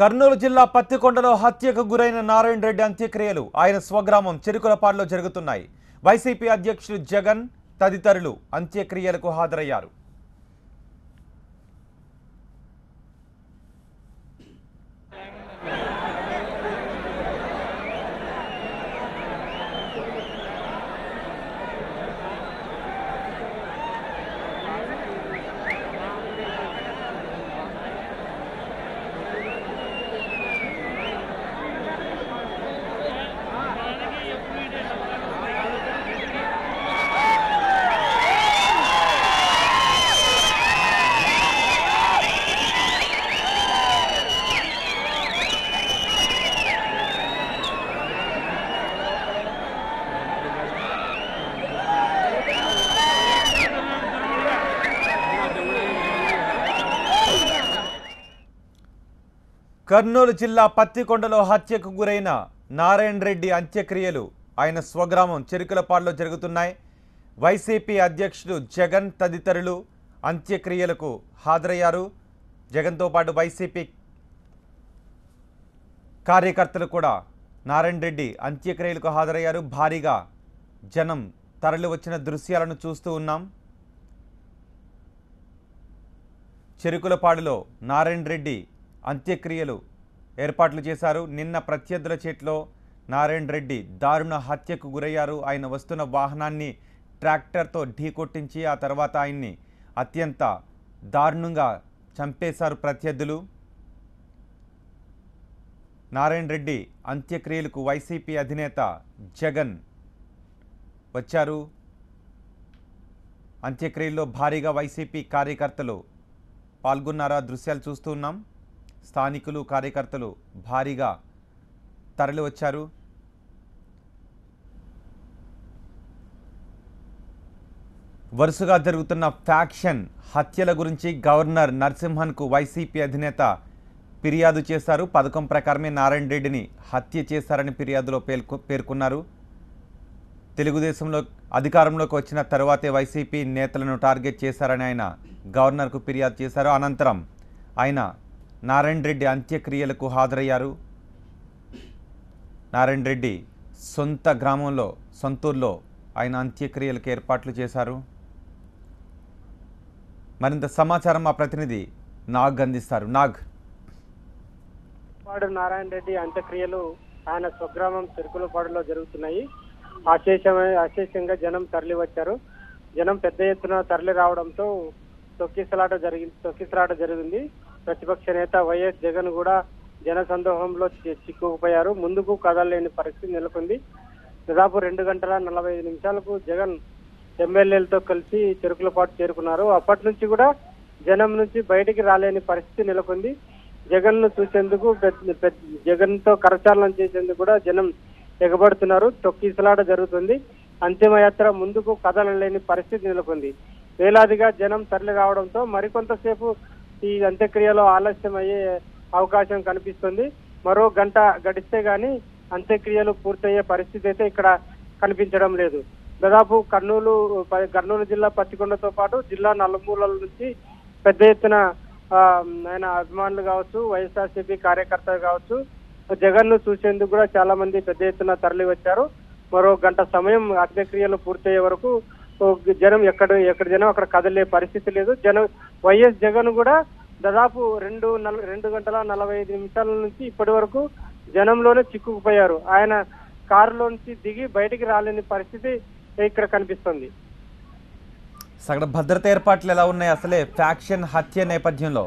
కర్నూలు జిల్లా పత్తికొండలో హత్యకు గురైన నారాయణ రెడ్డి అంత్యక్రియలు ఆయన స్వగ్రామం చెరుకులపాడులో జరుగుతున్నాయి. వైసీపీ అధ్యక్షుడు జగన్ తదితరులు అంత్యక్రియలకు హాజరయ్యారు. కర్నూలు జిల్లా పత్తికొండలో హత్యకు గురైన నారాయణ రెడ్డి అంత్యక్రియలు ఆయన స్వగ్రామం చెరుకులపాడులో జరుగుతున్నాయి. వైసీపీ అధ్యక్షుడు జగన్ తదితరులు అంత్యక్రియలకు హాజరయ్యారు. జగన్తో పాటు వైసీపీ కార్యకర్తలు కూడా నారాయణ రెడ్డి అంత్యక్రియలకు హాజరయ్యారు. భారీగా జనం తరలి వచ్చిన దృశ్యాలను చూస్తూ ఉన్నాం. చెరుకులపాడులో నారాయణ రెడ్డి అంత్యక్రియలు ఏర్పాట్లు చేశారు. నిన్న ప్రత్యర్థుల చేతిలో నారాయణ రెడ్డి దారుణ హత్యకు గురయ్యారు. ఆయన వస్తున్న వాహనాన్ని ట్రాక్టర్తో ఢీకొట్టించి ఆ తర్వాత ఆయన్ని అత్యంత దారుణంగా చంపేశారు ప్రత్యర్థులు. నారాయణ రెడ్డి అంత్యక్రియలకు వైసీపీ అధినేత జగన్ వచ్చారు. అంత్యక్రియల్లో భారీగా వైసీపీ కార్యకర్తలు పాల్గొన్నారు. ఆ దృశ్యాలు చూస్తూ ఉన్నాం. స్థానికులు కార్యకర్తలు భారీగా తరలి వచ్చారు. వరుసగా జరుగుతున్న ఫ్యాక్షన్ హత్యల గురించి గవర్నర్ నరసింహన్కు వైసీపీ అధినేత ఫిర్యాదు చేశారు. పథకం ప్రకారమే నారాయణ రెడ్డిని హత్య చేశారని ఫిర్యాదులో పేర్కొన్నారు. తెలుగుదేశంలో అధికారంలోకి వచ్చిన తరువాతే వైసీపీ నేతలను టార్గెట్ చేశారని ఆయన గవర్నర్కు ఫిర్యాదు చేశారు. అనంతరం ఆయన నారాయణ రెడ్డి అంత్యక్రియలకు హాజరయ్యారు. నారాయణ రెడ్డి సొంత గ్రామంలో సొంతూరులో ఆయన అంత్యక్రియలకు ఏర్పాట్లు చేశారు. మరింత సమాచారం మా ప్రతినిధి నాగ్ అందిస్తారు. నాగ్, నారాయణ రెడ్డి అంత్యక్రియలు ఆయన స్వగ్రామం చెరుకులపాడులో జరుగుతున్నాయి. అశేషంగా జనం తరలి వచ్చారు. జనం పెద్ద ఎత్తున తరలి రావడంతో తొక్కిసలాట జరిగింది. ప్రతిపక్ష నేత వైఎస్ జగన్ కూడా జన సందోహంలో చిక్కుకుపోయారు. ముందుకు కదలలేని పరిస్థితి నెలకొంది. దాదాపు 2 గంటల 45 నిమిషాలకు జగన్ ఎమ్మెల్యేలతో కలిసి చెరుకులపాటు చేరుకున్నారు. అప్పటి నుంచి కూడా జనం నుంచి బయటికి రాలేని పరిస్థితి నెలకొంది. జగన్ ను చూసేందుకు జగన్ తో కరచాలనం చేసేందుకు కూడా జనం ఎగబడుతున్నారు. తొక్కిసలాట జరుగుతుంది. అంతిమయాత్ర ముందుకు కదలలేని పరిస్థితి నెలకొంది. వేలాదిగా జనం తరలి రావడంతో మరికొంతసేపు ఈ అంత్యక్రియలో ఆలస్యం అయ్యే అవకాశం కనిపిస్తుంది. మరో గంట గడిస్తే గానీ అంత్యక్రియలు పూర్తయ్యే పరిస్థితి అయితే ఇక్కడ కనిపించడం లేదు. దాదాపు కర్నూలు జిల్లా పత్తికొండతో పాటు జిల్లా నలుమూలల నుంచి పెద్ద ఎత్తున ఆయన అభిమానులు కావచ్చు, వైఎస్ఆర్సీపీ కార్యకర్తలు కావచ్చు, జగన్ ను చూసేందుకు కూడా చాలా మంది పెద్ద ఎత్తున తరలి వచ్చారు. మరో గంట సమయం అంత్యక్రియలు పూర్తయ్యే వరకు జనం ఎక్కడ జనం అక్కడ కదలే పరిస్థితి లేదు. వైఎస్ జగన్ కూడా దాదాపు 2 గంటల 45 నిమిషాల నుంచి ఇప్పటి వరకు జనంలోనే చిక్కుకుపోయారు. ఆయన కారులోంచి దిగి బయటికి రాలేని పరిస్థితి ఇక్కడ కనిపిస్తుంది. సగటు భద్రత ఏర్పాట్లు ఎలా ఉన్నాయి అసలే ఫ్యాక్షన్ హత్య నేపథ్యంలో?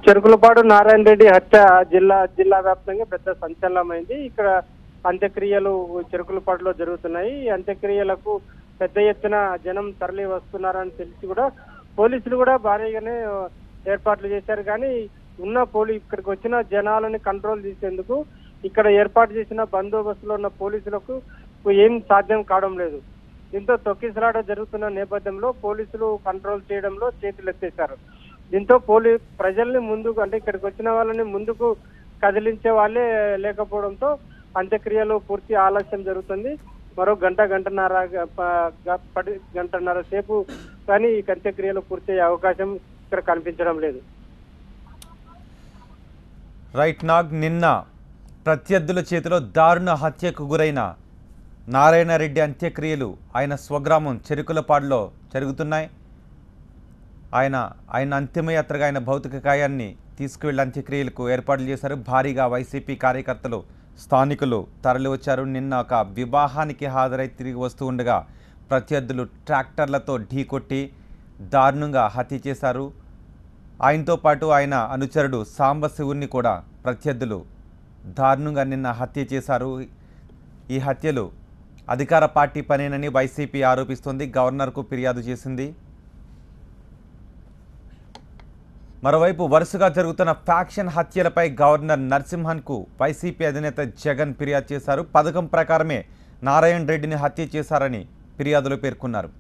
చెరుకులపాడు నారాయణ రెడ్డి హత్య జిల్లా వ్యాప్తంగా పెద్ద సంచలనమైంది. ఇక్కడ అంత్యక్రియలు చెరుకులపాడులో జరుగుతున్నాయి. ఈ అంత్యక్రియలకు పెద్ద ఎత్తున జనం తరలి వస్తున్నారని తెలిసి కూడా పోలీసులు కూడా భారీగానే ఏర్పాట్లు చేశారు. కానీ ఇక్కడికి వచ్చిన జనాలని కంట్రోల్ చేసేందుకు ఇక్కడ ఏర్పాటు చేసిన బందోబస్తులో ఉన్న పోలీసులకు ఏం సాధ్యం కావడం లేదు. దీంతో తొక్కిసలాట జరుగుతున్న నేపథ్యంలో పోలీసులు కంట్రోల్ చేయడంలో చేతులెత్తేశారు. దీంతో ప్రజల్ని ముందుకు ఇక్కడికి వచ్చిన వాళ్ళని ముందుకు కదిలించే వాళ్ళే లేకపోవడంతో అంత్యక్రియలు పూర్తి ఆలస్యం జరుగుతుంది. మరో గంటన్నర సేపు కానీ ఈ అంత్యక్రియలు పూర్తయ్యే అవకాశం ఇక్కడ కనిపించడం లేదు. రైట్ నాగ్ నిన్న ప్రత్యర్థుల చేతిలో దారుణ హత్యకు గురైన నారాయణరెడ్డి అంత్యక్రియలు ఆయన స్వగ్రామం చెరుకులపాడులో జరుగుతున్నాయి. ఆయన అంతిమయాత్రగా ఆయన భౌతిక కాయాన్ని తీసుకువెళ్ళి అంత్యక్రియలకు ఏర్పాట్లు చేశారు. భారీగా వైసీపీ కార్యకర్తలు స్థానికులు తరలివచ్చారు. నిన్న ఒక వివాహానికి హాజరై తిరిగి వస్తూ ఉండగా ప్రత్యర్థులు ట్రాక్టర్లతో ఢీకొట్టి దారుణంగా హత్య చేశారు. ఆయనతో పాటు ఆయన అనుచరుడు సాంబశివుని కూడా ప్రత్యర్థులు దారుణంగా నిన్న హత్య చేశారు. ఈ హత్యలు అధికార పార్టీ పనేనని వైసీపీ ఆరోపిస్తోంది. గవర్నర్కు ఫిర్యాదు చేసింది. మరోవైపు వరుసగా జరుగుతున్న ఫ్యాక్షన్ హత్యలపై గవర్నర్ నరసింహన్కు వైసీపీ అధినేత జగన్ ఫిర్యాదు చేశారు. పథకం ప్రకారమే నారాయణ రెడ్డిని హత్య చేశారని ఫిర్యాదులో పేర్కొన్నారు.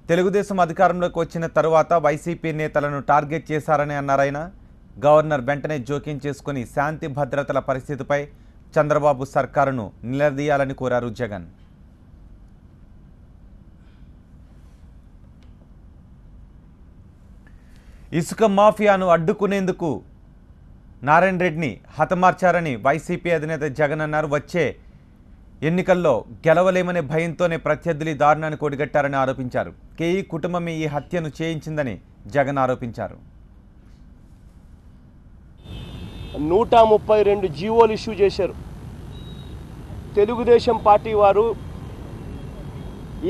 తెలుగుదేశం అధికారంలోకి వచ్చిన తరువాత వైసీపీ నేతలను టార్గెట్ చేశారని అన్నారాయన. గవర్నర్ వెంటనే జోక్యం చేసుకుని శాంతి భద్రతల పరిస్థితిపై చంద్రబాబు సర్కారును నిలదీయాలని కోరారు జగన్. ఇసుక మాఫియాను అడ్డుకునేందుకు నారాయణ రెడ్డిని హతమార్చారని వైసీపీ అధినేత జగన్ అన్నారు. వచ్చే ఎన్నికల్లో గెలవలేమనే భయంతోనే ప్రత్యర్థులు దారుణాన్ని కొడిగట్టారని ఆరోపించారు. కేఈ కుటుంబమే ఈ హత్యను చేయించిందని జగన్ ఆరోపించారు. 132 జీవోలు ఇష్యూ చేశారు. తెలుగుదేశం పార్టీ వారు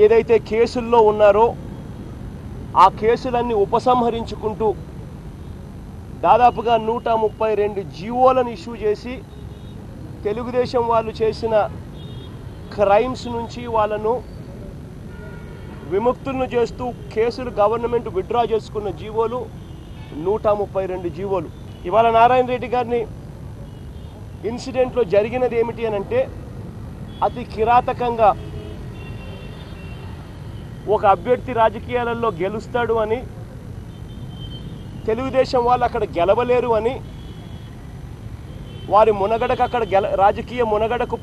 ఏదైతే కేసుల్లో ఉన్నారో ఆ కేసులన్నీ ఉపసంహరించుకుంటూ దాదాపుగా 132 జీవోలను ఇష్యూ చేసి తెలుగుదేశం వాళ్ళు చేసిన క్రైమ్స్ నుంచి వాళ్ళను విముక్తులను చేస్తూ కేసులు గవర్నమెంట్ విత్డ్రా చేసుకున్న జీవోలు 132 జీవోలు. ఇవాళ నారాయణ రెడ్డి గారిని ఇన్సిడెంట్లో జరిగినది ఏమిటి అని అంటే అతి కిరాతకంగా ఒక అభ్యర్థి రాజకీయాలలో గెలుస్తాడు అని, తెలుగుదేశం వాళ్ళు అక్కడ గెలవలేరు అని, వారి మునగడకు అక్కడ రాజకీయ మునగడకు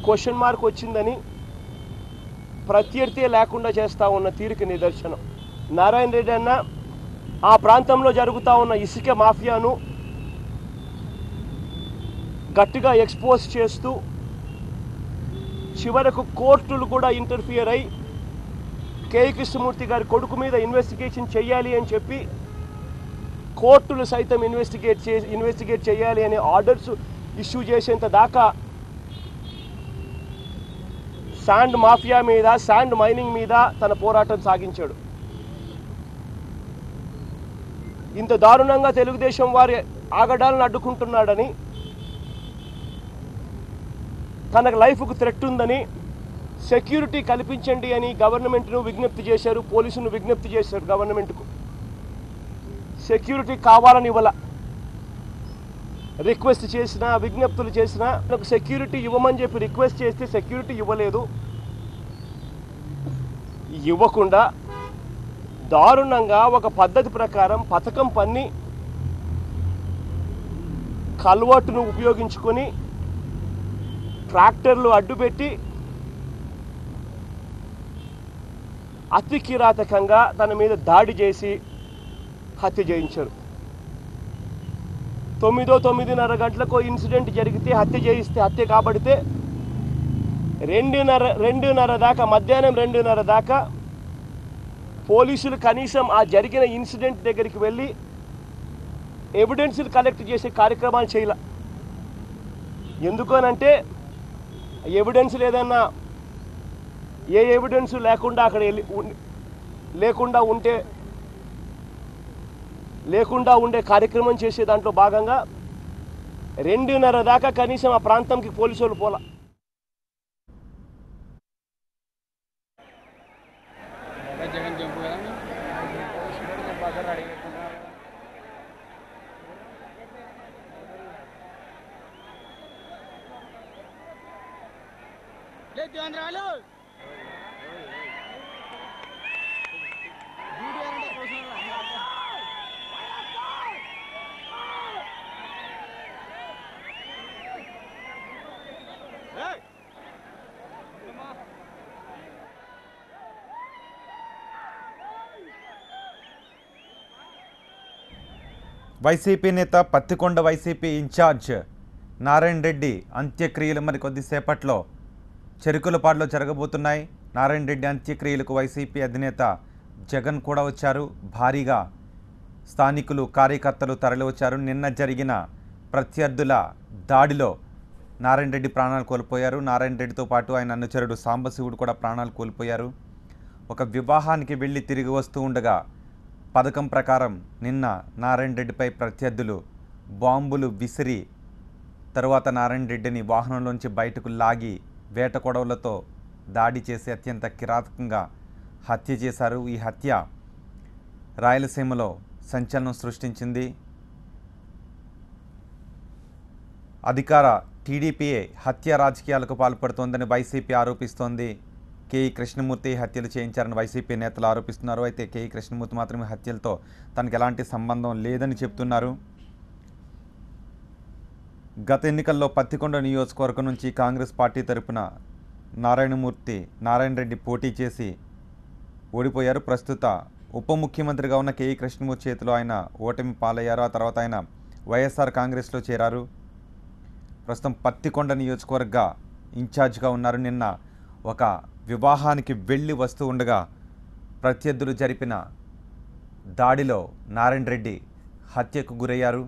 క్వశ్చన్ మార్క్ వచ్చిందని ప్రత్యర్థి లేకుండా చేస్తూ ఉన్న తీరుకి నిదర్శనం. నారాయణ రెడ్డి అన్న ఆ ప్రాంతంలో జరుగుతూ ఉన్న ఇసుక మాఫియాను గట్టిగా ఎక్స్పోజ్ చేస్తూ చివరకు కోర్టులు కూడా ఇంటర్ఫియర్ అయి కేఈ కృష్ణమూర్తి గారి కొడుకు మీద ఇన్వెస్టిగేషన్ చేయాలి అని చెప్పి కోర్టులు సైతం ఇన్వెస్టిగేట్ చేయాలి అనే ఆర్డర్స్ ఇష్యూ చేసేంత దాకా శాండ్ మాఫియా మీద, శాండ్ మైనింగ్ మీద తన పోరాటం సాగించాడు. ఇంత దారుణంగా తెలుగుదేశం వారి ఆగడాలను అడ్డుకుంటున్నాడని, తనకు లైఫ్కు థ్రెట్ ఉందని సెక్యూరిటీ కల్పించండి అని గవర్నమెంట్ను విజ్ఞప్తి చేశారు, పోలీసును విజ్ఞప్తి చేశారు. గవర్నమెంట్కు సెక్యూరిటీ కావాలని ఇవ్వాల రిక్వెస్ట్ చేసినా, విజ్ఞప్తులు చేసినా నాకు సెక్యూరిటీ ఇవ్వమని చెప్పి రిక్వెస్ట్ చేస్తే సెక్యూరిటీ ఇవ్వలేదు. ఇవ్వకుండా దారుణంగా ఒక పద్ధతి ప్రకారం పథకం పన్ని కల్వర్టును ఉపయోగించుకొని ట్రాక్టర్లు అడ్డుపెట్టి అతి కిరాతకంగా తన మీద దాడి చేసి హత్య చేయించారు. 9:30 గంటలకు ఇన్సిడెంట్ జరిగితే హత్య చేయిస్తే, హత్య కాబడితే 2:30 దాకా, మధ్యాహ్నం 2:30 దాకా పోలీసులు కనీసం ఆ జరిగిన ఇన్సిడెంట్ దగ్గరికి వెళ్ళి ఎవిడెన్స్లు కలెక్ట్ చేసే కార్యక్రమాలు చేయాల. ఎందుకనంటే ఎవిడెన్స్ లేదన్నా, ఏ ఎవిడెన్స్ లేకుండా అక్కడ లేకుండా ఉండే కార్యక్రమం చేసే దాంట్లో భాగంగా 2:30 దాకా కనీసం ఆ ప్రాంతంకి పోలీసు వాళ్ళు పోలా. వైసీపీ నేత పత్తికొండ వైసీపీ ఇన్ఛార్జ్ నారాయణ రెడ్డి అంత్యక్రియలు మరి కొద్దిసేపట్లో చెరుకులపాడులో జరగబోతున్నాయి. నారాయణ రెడ్డి అంత్యక్రియలకు వైసీపీ అధినేత జగన్ కూడా వచ్చారు. భారీగా స్థానికులు కార్యకర్తలు తరలివచ్చారు. నిన్న జరిగిన ప్రత్యర్థుల దాడిలో నారాయణ రెడ్డి ప్రాణాలు కోల్పోయారు. నారాయణ రెడ్డితో పాటు ఆయన అనుచరుడు సాంబశివుడు కూడా ప్రాణాలు కోల్పోయారు. ఒక వివాహానికి వెళ్ళి తిరిగి వస్తూ ఉండగా పథకం ప్రకారం నిన్న నారాయణ రెడ్డిపై ప్రత్యర్థులు బాంబులు విసిరి తరువాత నారాయణ రెడ్డిని వాహనంలోంచి బయటకు లాగి వేట కొడవలతో దాడి చేసి అత్యంత కిరాతకంగా హత్య చేశారు. ఈ హత్య రాయలసీమలో సంచలనం సృష్టించింది. అధికార టీడీపీఏ హత్య రాజకీయాలకు పాల్పడుతోందని వైసీపీ ఆరోపిస్తోంది. కేఈ కృష్ణమూర్తి హత్యలు చేయించారని వైసీపీ నేతలు ఆరోపిస్తున్నారు. అయితే కేఈ కృష్ణమూర్తి మాత్రమే హత్యలతో తనకు ఎలాంటి సంబంధం లేదని చెప్తున్నారు. గత ఎన్నికల్లో పత్తికొండ నియోజకవర్గం నుంచి కాంగ్రెస్ పార్టీ తరపున నారాయణ రెడ్డి పోటీ చేసి ఓడిపోయారు. ప్రస్తుత ఉప ముఖ్యమంత్రిగా ఉన్న కేఈ కృష్ణమూర్తి చేతిలో ఆయన ఓటమి పాలయ్యారు. ఆ తర్వాత ఆయన వైఎస్ఆర్ కాంగ్రెస్లో చేరారు. ప్రస్తుతం పత్తికొండ నియోజకవర్గ ఇన్ఛార్జ్గా ఉన్నారు. నిన్న ఒక వివాహానికి వెళ్ళి వస్తూ ఉండగా ప్రత్యర్థులు జరిపిన దాడిలో నారాయణ రెడ్డి హత్యకు గురయ్యారు.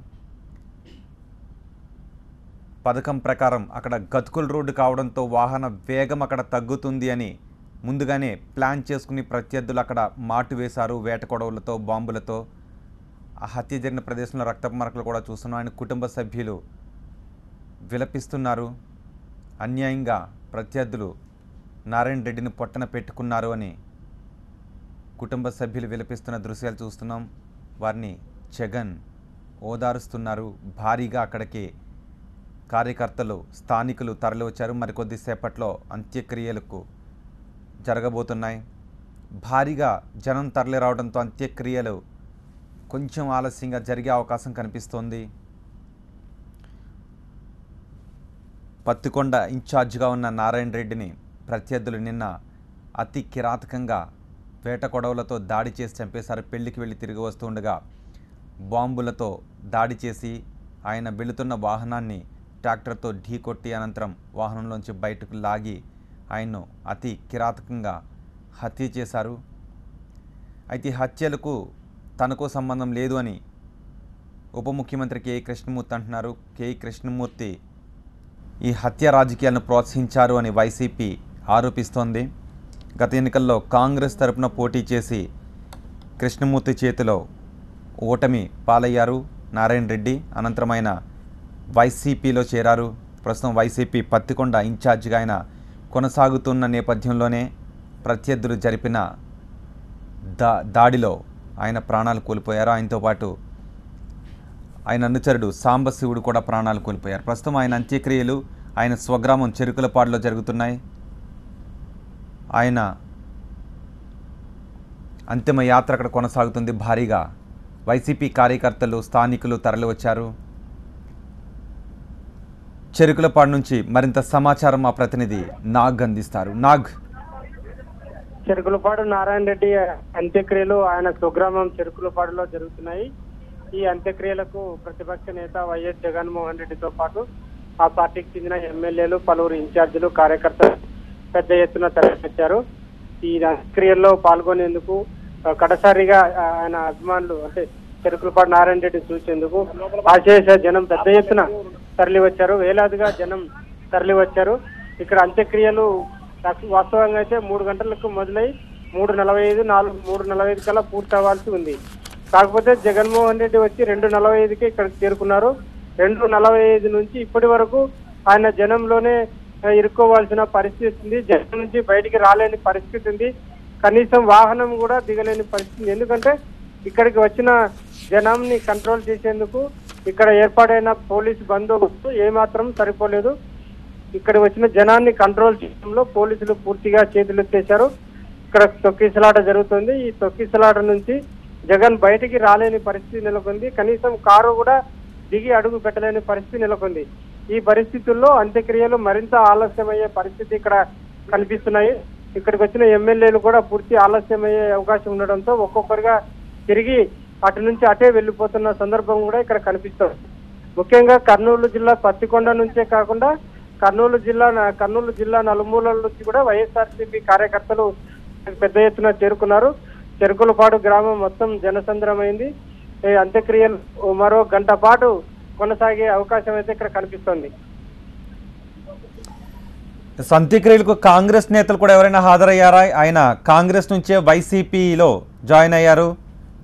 పథకం ప్రకారం అక్కడ గతుకుల రోడ్డు కావడంతో వాహన వేగం అక్కడ తగ్గుతుంది అని ముందుగానే ప్లాన్ చేసుకుని ప్రత్యర్థులు అక్కడ మాటు వేశారు వేట కొడవలతో బాంబులతో. ఆ హత్య జరిగిన ప్రదేశంలో రక్తపు మరకలు కూడా చూస్తున్నాం. ఆయన కుటుంబ సభ్యులు విలపిస్తున్నారు. అన్యాయంగా ప్రత్యర్థులు నారాయణ రెడ్డిని పొట్టన పెట్టుకున్నారు అని కుటుంబ సభ్యులు విలపిస్తున్న దృశ్యాలు చూస్తున్నాం. వారిని జగన్ ఓదారుస్తున్నారు. భారీగా అక్కడికి కార్యకర్తలు స్థానికులు తరలివచ్చారు. మరికొద్దిసేపట్లో అంత్యక్రియలకు జరగబోతున్నాయి. భారీగా జనం తరలి రావడంతో అంత్యక్రియలు కొంచెం ఆలస్యంగా జరిగే అవకాశం కనిపిస్తోంది. పత్తికొండ ఇన్ఛార్జిగా ఉన్న నారాయణ రెడ్డిని ప్రత్యర్థులు నిన్న అతి కిరాతకంగా వేట కొడవలతో దాడి చేసి చంపేశారు. పెళ్లికి వెళ్ళి తిరిగి వస్తూ ఉండగా బాంబులతో దాడి చేసి ఆయన వెళుతున్న వాహనాన్ని ట్రాక్టర్తో ఢీకొట్టి అనంతరం వాహనంలోంచి బయటకు లాగి ఆయన్ను అతి కిరాతకంగా హత్య చేశారు. అయితే హత్యలకు తనకు సంబంధం లేదు అని ఉప ముఖ్యమంత్రి కేఈ కృష్ణమూర్తి అంటున్నారు. కేఈ కృష్ణమూర్తి ఈ హత్య రాజకీయాలను ప్రోత్సహించారు అని వైసీపీ ఆరోపిస్తోంది. గత ఎన్నికల్లో కాంగ్రెస్ తరపున పోటీ చేసి కృష్ణమూర్తి చేతిలో ఓటమి పాలయ్యారు నారాయణ రెడ్డి. అనంతరం ఆయన వైసీపీలో చేరారు. ప్రస్తుతం వైసీపీ పత్తికొండ ఇన్ఛార్జిగా ఆయన కొనసాగుతున్న నేపథ్యంలోనే ప్రత్యర్థులు జరిపిన దాడిలో ఆయన ప్రాణాలు కోల్పోయారు. ఆయనతో పాటు ఆయన అనుచరుడు సాంబశివుడు కూడా ప్రాణాలు కోల్పోయారు. ప్రస్తుతం ఆయన అంత్యక్రియలు ఆయన స్వగ్రామం చెరుకులపాడులో జరుగుతున్నాయి. ఆయన అంతిమ యాత్ర అక్కడ కొనసాగుతుంది. భారీగా వైసీపీ కార్యకర్తలు స్థానికులు తరలివచ్చారు. చెరుకులపాడు నుంచి మరింత సమాచారం మా ప్రతినిధి నాగ్ అందిస్తారు. నాగ్, చెరుకులపాడు నారాయణ రెడ్డి అంత్యక్రియలు ఆయన స్వగ్రామం చెరుకులపాడులో జరుగుతున్నాయి. ఈ అంత్యక్రియలకు ప్రతిపక్ష నేత వైఎస్ జగన్మోహన్ రెడ్డితో పాటు ఆ పార్టీకి చెందిన ఎమ్మెల్యేలు పలువురు ఇన్ఛార్జీలు కార్యకర్తలు పెద్ద ఎత్తున తరలివచ్చారు. ఈ అంత్యక్రియల్లో పాల్గొనేందుకు కడసారిగా ఆయన అభిమానులు అంటే చెరుకులపాడు నారాయణ రెడ్డి చూసేందుకు ఆశేష జనం పెద్ద ఎత్తున తరలి వచ్చారు. వేలాదిగా జనం తరలి వచ్చారు. ఇక్కడ అంత్యక్రియలు వాస్తవంగా అయితే 3 గంటలకు మొదలై 3:45 కల్లా పూర్తి అవ్వాల్సి ఉంది. కాకపోతే జగన్మోహన్ రెడ్డి వచ్చి 2:45కి ఇక్కడికి చేరుకున్నారు. 2:45 నుంచి ఇప్పటి వరకు ఆయన జనంలోనే ఇరుక్కోవాల్సిన పరిస్థితి ఉంది. జనం నుంచి బయటికి రాలేని పరిస్థితి ఉంది. కనీసం వాహనం కూడా దిగలేని పరిస్థితి. ఎందుకంటే ఇక్కడికి వచ్చిన జనాన్ని కంట్రోల్ చేసేందుకు ఇక్కడ ఏర్పాటైన పోలీసు బందోబస్తు ఏమాత్రం సరిపోలేదు. ఇక్కడ వచ్చిన జనాన్ని కంట్రోల్ చేయడంలో పోలీసులు పూర్తిగా చేతులెత్తేశారు. ఇక్కడ తొక్కిసలాట జరుగుతుంది. ఈ తొక్కిసలాట నుంచి జగన్ బయటికి రాలేని పరిస్థితి నెలకొంది. కనీసం కారు కూడా దిగి అడుగు పెట్టలేని పరిస్థితి నెలకొంది. ఈ పరిస్థితుల్లో అంత్యక్రియలు మరింత ఆలస్యమయ్యే పరిస్థితి ఇక్కడ కనిపిస్తున్నాయి. ఇక్కడికి వచ్చిన ఎమ్మెల్యేలు కూడా పూర్తి ఆలస్యమయ్యే అవకాశం ఉండడంతో ఒక్కొక్కరిగా తిరిగి అటు నుంచి అటే వెళ్ళిపోతున్న సందర్భం కూడా ఇక్కడ కనిపిస్తుంది. ముఖ్యంగా కర్నూలు జిల్లా పత్తికొండ నుంచే కాకుండా కర్నూలు జిల్లా నలుమూలల నుంచి కూడా వైఎస్ఆర్సీపీ కార్యకర్తలు పెద్ద ఎత్తున చేరుకున్నారు. చెరుకులపాడు గ్రామం మొత్తం జనసంద్రమైంది. ఈ అంత్యక్రియలు మరో గంట పాటు కొనసాగే అవకాశం అయితే ఇక్కడ కనిపిస్తోంది. అంత్యక్రియలకు కాంగ్రెస్ నేతలు కూడా ఎవరైనా హాజరయ్యారా? ఆయన కాంగ్రెస్ నుంచే వైసీపీలో జాయిన్ అయ్యారు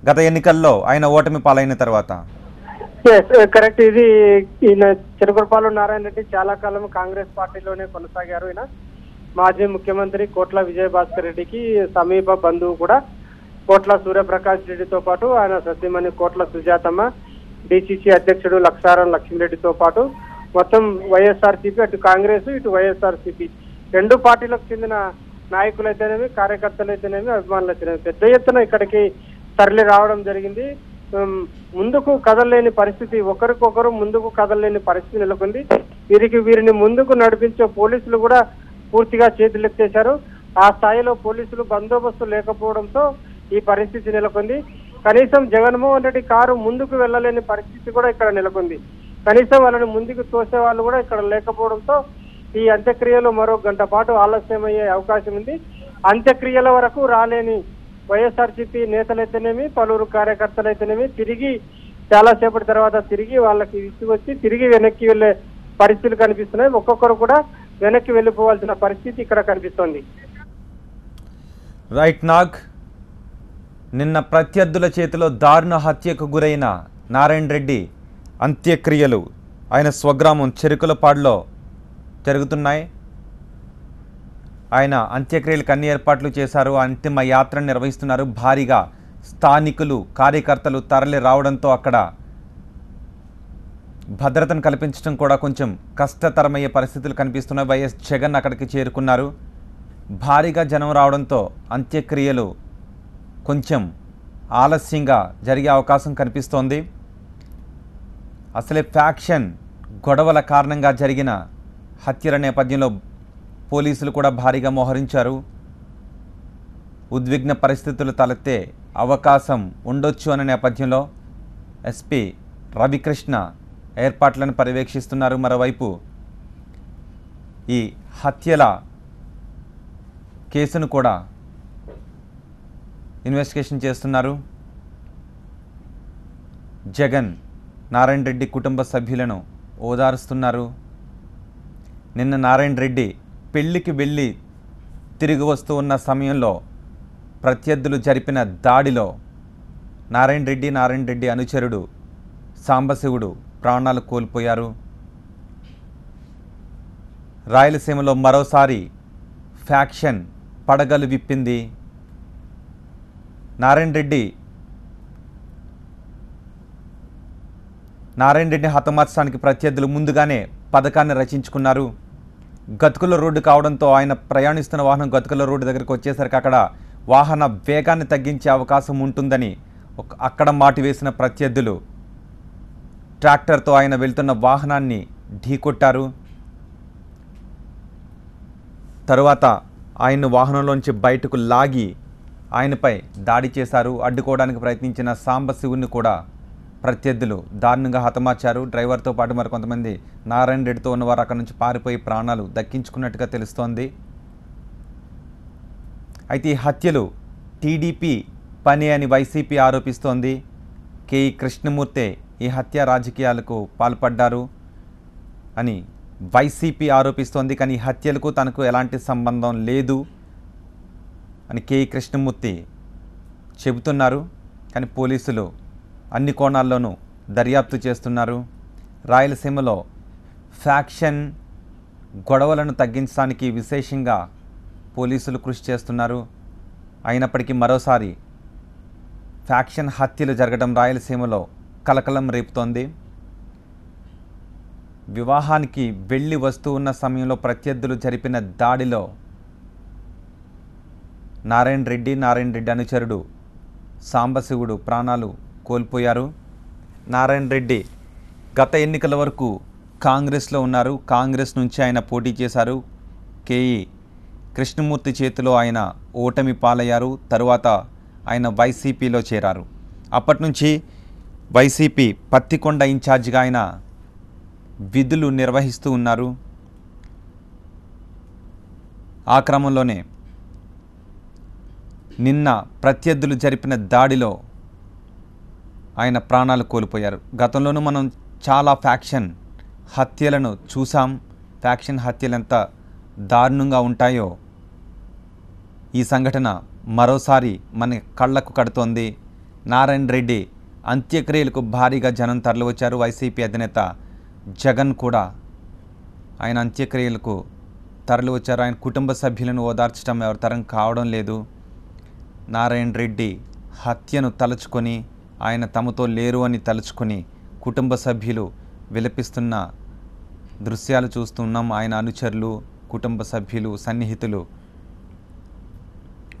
గత ఎన్నికల్లో ఆయన ఓటమి పాలైన తర్వాత. కరెక్ట్. ఇది ఈయన చెరుకులపాడు నారాయణ రెడ్డి చాలా కాలం కాంగ్రెస్ పార్టీలోనే కొనసాగారు. ఈయన మాజీ ముఖ్యమంత్రి కోట్ల విజయభాస్కర్ రెడ్డికి సమీప బంధువు కూడా. కోట్ల సూర్యప్రకాష్ రెడ్డితో పాటు ఆయన సతీమణి కోట్ల సుజాతమ్మ, డిసిసి అధ్యక్షుడు లక్షారం లక్ష్మీరెడ్డితో పాటు మొత్తం వైఎస్ఆర్సీపీ, అటు కాంగ్రెస్ ఇటు వైఎస్ఆర్సీపీ రెండు పార్టీలకు చెందిన నాయకులైతేనేమి, కార్యకర్తలైతేనేమి, అభిమానులైతేనేమి పెద్ద ఎత్తున ఇక్కడికి తరలి రావడం జరిగింది. ముందుకు కదలలేని పరిస్థితి, ఒకరికొకరు ముందుకు కదలలేని పరిస్థితి నెలకొంది. వీరిని ముందుకు నడిపించే పోలీసులు కూడా పూర్తిగా చేతులెత్తేశారు. ఆ స్థాయిలో పోలీసులు బందోబస్తు లేకపోవడంతో ఈ పరిస్థితి నెలకొంది. కనీసం జగన్మోహన్ రెడ్డి కారు ముందుకు వెళ్ళలేని పరిస్థితి కూడా ఇక్కడ నెలకొంది. కనీసం వాళ్ళని ముందుకు తోసే వాళ్ళు కూడా ఇక్కడ లేకపోవడంతో ఈ అంత్యక్రియలు మరో గంట పాటు ఆలస్యమయ్యే అవకాశం ఉంది. అంత్యక్రియల వరకు రాలేని వైఎస్ఆర్సీపీ నేతలైతేనేమి, పలువురు కార్యకర్తలైతేనేమి తిరిగి చాలాసేపటి తర్వాత తిరిగి వాళ్ళకి తీసుకొచ్చి తిరిగి వెనక్కి వెళ్లే పరిస్థితులు కనిపిస్తున్నాయి. ఒక్కొక్కరు కూడా వెనక్కి వెళ్ళిపోవాల్సిన పరిస్థితి ఇక్కడ కనిపిస్తోంది. రైట్ నాగ్, నిన్న ప్రత్యర్థుల చేతిలో దారుణ హత్యకు గురైన నారాయణ రెడ్డి అంత్యక్రియలు ఆయన స్వగ్రామం చెరుకులపాడులో జరుగుతున్నాయి. ఆయన అంత్యక్రియలకు అన్ని ఏర్పాట్లు చేశారు. అంతిమ యాత్రను నిర్వహిస్తున్నారు. భారీగా స్థానికులు, కార్యకర్తలు తరలి రావడంతో అక్కడ భద్రతను కల్పించడం కూడా కొంచెం కష్టతరమయ్యే పరిస్థితులు కనిపిస్తున్నాయి. వైఎస్ జగన్ అక్కడికి చేరుకున్నారు. భారీగా జనం రావడంతో అంత్యక్రియలు కొంచెం ఆలస్యంగా జరిగే అవకాశం కనిపిస్తోంది. అసలే ఫ్యాక్షన్ గొడవల కారణంగా జరిగిన హత్యల నేపథ్యంలో పోలీసులు కూడా భారీగా మోహరించారు. ఉద్విగ్న పరిస్థితులు తలెత్తే అవకాశం ఉండొచ్చు అనే నేపథ్యంలో ఎస్పీ రవికృష్ణ ఏర్పాట్లను పర్యవేక్షిస్తున్నారు. మరోవైపు ఈ హత్యల కేసును కూడా ఇన్వెస్టిగేషన్ చేస్తున్నారు. జగన్ నారాయణ రెడ్డి కుటుంబ సభ్యులను ఓదారుస్తున్నారు. నిన్న నారాయణ రెడ్డి పెళ్లికి వెళ్ళి తిరిగి వస్తూ ఉన్న సమయంలో ప్రత్యర్థులు జరిపిన దాడిలో నారాయణ రెడ్డి అనుచరుడు సాంబశివుడు ప్రాణాలు కోల్పోయారు. రాయలసీమలో మరోసారి ఫ్యాక్షన్ పడగలు విప్పింది. నారాయణ రెడ్డిని హతమార్చడానికి ప్రత్యర్థులు ముందుగానే పథకాన్ని రచించుకున్నారు. గతుకుల రోడ్డు కావడంతో ఆయన ప్రయాణిస్తున్న వాహనం గతుకుల రోడ్డు దగ్గరికి వచ్చేసరికి అక్కడ వాహన వేగాన్ని తగ్గించే అవకాశం ఉంటుందని అక్కడ మాటు వేసిన ప్రత్యర్థులు ట్రాక్టర్తో ఆయన వెళ్తున్న వాహనాన్ని ఢీకొట్టారు. తరువాత ఆయన్ను వాహనంలోంచి బయటకు లాగి ఆయనపై దాడి చేశారు. అడ్డుకోవడానికి ప్రయత్నించిన సాంబశివుని కూడా ప్రత్యర్థులు దారుణంగా హతమార్చారు. డ్రైవర్తో పాటు మరికొంతమంది నారాయణ రెడ్డితో ఉన్నవారు అక్కడి నుంచి పారిపోయి ప్రాణాలు దక్కించుకున్నట్టుగా తెలుస్తోంది. అయితే ఈ హత్యలు టీడీపీ పని అని వైసీపీ ఆరోపిస్తోంది. కేఈ కృష్ణమూర్తి ఈ హత్య రాజకీయాలకు పాల్పడ్డారు అని వైసీపీ ఆరోపిస్తోంది. కానీ ఈ హత్యలకు తనకు ఎలాంటి సంబంధం లేదు అని కేఈ కృష్ణమూర్తి చెబుతున్నారు. కానీ పోలీసులు అన్ని కోణాల్లోనూ దర్యాప్తు చేస్తున్నారు. రాయలసీమలో ఫ్యాక్షన్ గొడవలను తగ్గించడానికి విశేషంగా పోలీసులు కృషి చేస్తున్నారు. అయినప్పటికీ మరోసారి ఫ్యాక్షన్ హత్యలు జరగడం రాయలసీమలో కలకలం రేపుతోంది. వివాహానికి వెళ్ళి వస్తూ ఉన్న సమయంలో ప్రత్యర్థులు జరిపిన దాడిలో నారాయణ రెడ్డి అనుచరుడు సాంబశివుడు ప్రాణాలు కోల్పోయారు. నారాయణ రెడ్డి గత ఎన్నికల వరకు కాంగ్రెస్లో ఉన్నారు. కాంగ్రెస్ నుంచి ఆయన పోటీ చేశారు. కేఈ కృష్ణమూర్తి చేతిలో ఆయన ఓటమి పాలయ్యారు. తరువాత ఆయన వైసీపీలో చేరారు. అప్పటి నుంచి వైసీపీ పత్తికొండ ఇన్ఛార్జిగా ఆయన విధులు నిర్వహిస్తూ ఉన్నారు. ఆ క్రమంలోనే నిన్న ప్రత్యర్థులు జరిపిన దాడిలో ఆయన ప్రాణాలు కోల్పోయారు. గతంలోనూ మనం చాలా ఫ్యాక్షన్ హత్యలను చూసాం. ఫ్యాక్షన్ హత్యలు ఎంత దారుణంగా ఉంటాయో ఈ సంఘటన మరోసారి మన కళ్ళకు కడుతోంది. నారాయణ రెడ్డి అంత్యక్రియలకు భారీగా జనం తరలివచ్చారు. వైసీపీ అధినేత జగన్ కూడా ఆయన అంత్యక్రియలకు తరలివచ్చారు. ఆయన కుటుంబ సభ్యులను ఓదార్చడం ఎవరి తరం కావడం లేదు. నారాయణ రెడ్డి హత్యను తలుచుకొని ఆయన తమతో లేరు అని తలుచుకొని కుటుంబ సభ్యులు విలపిస్తున్న దృశ్యాలు చూస్తున్నాం. ఆయన అనుచరులు, కుటుంబ సభ్యులు, సన్నిహితులు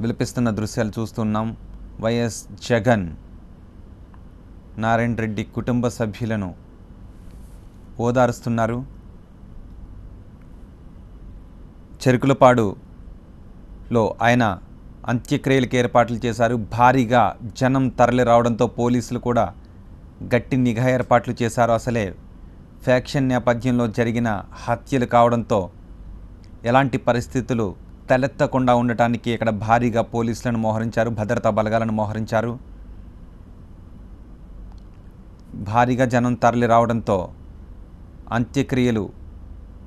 విలపిస్తున్న దృశ్యాలు చూస్తున్నాం. వైఎస్ జగన్ నారాయణ రెడ్డి కుటుంబ సభ్యులను ఓదారుస్తున్నారు. చెరుకులపాడులో ఆయన అంత్యక్రియలకు ఏర్పాట్లు చేశారు. భారీగా జనం తరలి రావడంతో పోలీసులు కూడా గట్టి నిఘా ఏర్పాట్లు చేశారు. అసలే ఫ్యాక్షన్ నేపథ్యంలో జరిగిన హత్యలు కావడంతో ఎలాంటి పరిస్థితులు తలెత్తకుండా ఉండటానికి ఇక్కడ భారీగా పోలీసులను మోహరించారు, భద్రతా బలగాలను మోహరించారు. భారీగా జనం తరలి రావడంతో అంత్యక్రియలు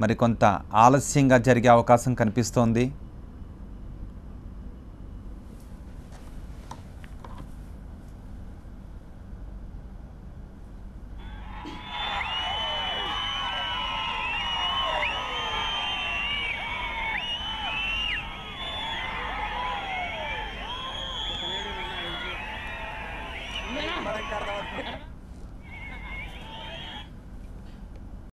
మరికొంత ఆలస్యంగా జరిగే అవకాశం కనిపిస్తోంది.